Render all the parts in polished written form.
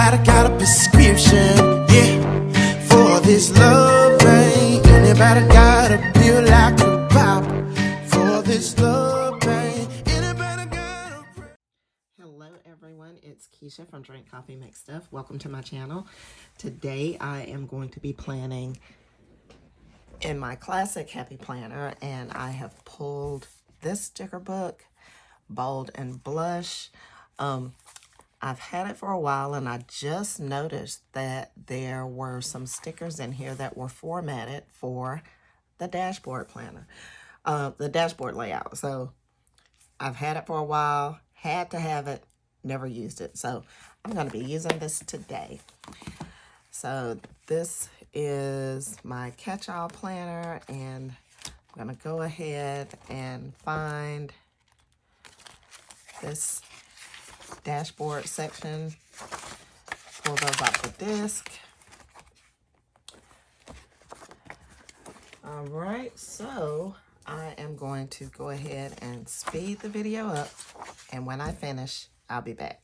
Anybody got a prescription, yeah, for this love pain? Anybody got a pill I could pop for this love pain? Anybody got a... Hello everyone, it's Keisha from Drink Coffee Make Stuff. Welcome to my channel. Today I am going to be planning in my classic happy planner, and I have pulled this sticker book, Bold and Blush. I've had it for a while, and I just noticed that there were some stickers in here that were formatted for the dashboard planner, the dashboard layout. So I've had it for a while, had to have it, never used it. So I'm going to be using this today. So this is my catch-all planner, and I'm going to go ahead and find this dashboard section, pull those off the disc. All right, so I am going to go ahead and speed the video up, and when I finish, I'll be back.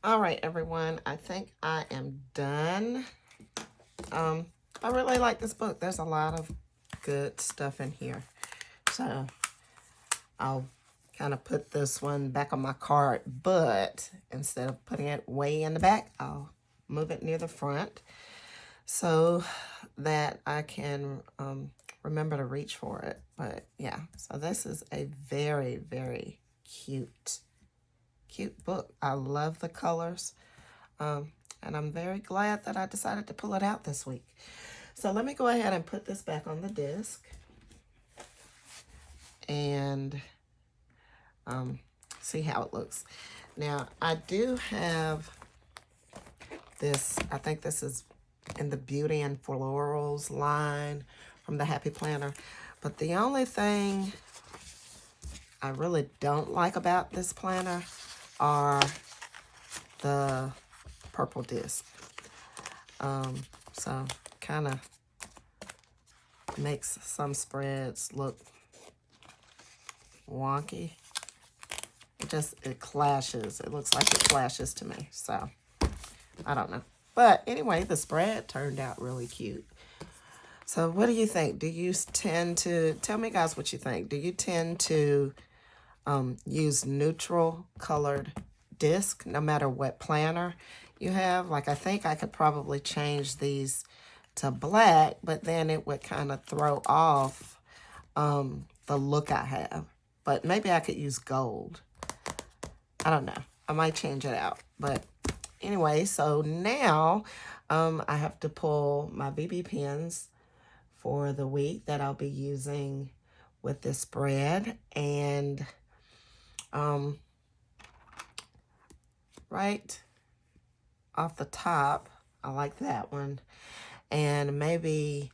All right, everyone, I think I am done. I really like this book. There's a lot of good stuff in here. So I'll kind of put this one back on my card, but instead of putting it way in the back, I'll move it near the front so that I can remember to reach for it. But yeah, so this is a very, very cute book. I love the colors. And I'm very glad that I decided to pull it out this week. So let me go ahead and put this back on the disc. And see how it looks. Now, I do have this, I think this is in the Beauty and Florals line from the Happy Planner. But the only thing I really don't like about this planner are the purple disc. So kind of makes some spreads look wonky. It clashes. It looks like it clashes to me. So I don't know. But anyway, the spread turned out really cute. So what do you think? Do you tend to, tell me guys what you think. Do you tend to use neutral colored disc no matter what planner you have? Like I think I could probably change these to black, but then it would kind of throw off the look I have. But maybe I could use gold. I don't know. I might change it out. But anyway, so now I have to pull my BB pins for the week that I'll be using with this spread. And right off the top, I like that one. And maybe,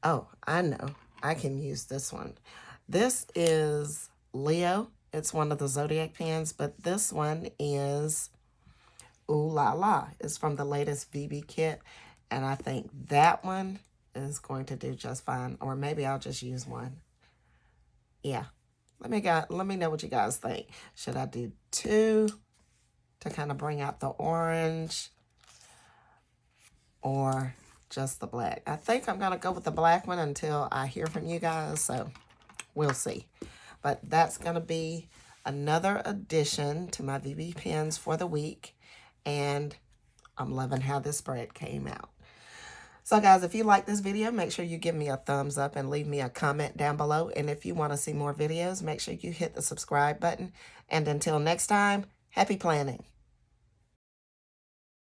oh, I know. I can use this one. This is Leo. It's one of the Zodiac pins, but this one is Ooh La La. It's from the latest BB kit, and I think that one is going to do just fine. Or maybe I'll just use one. Yeah. Let me know what you guys think. Should I do 2 to kind of bring out the orange, or just the black? I think I'm going to go with the black one until I hear from you guys, so we'll see. But that's going to be another addition to my BB pins for the week. And I'm loving how this spread came out. So guys, if you like this video, make sure you give me a thumbs up and leave me a comment down below. And if you want to see more videos, make sure you hit the subscribe button. And until next time, happy planning.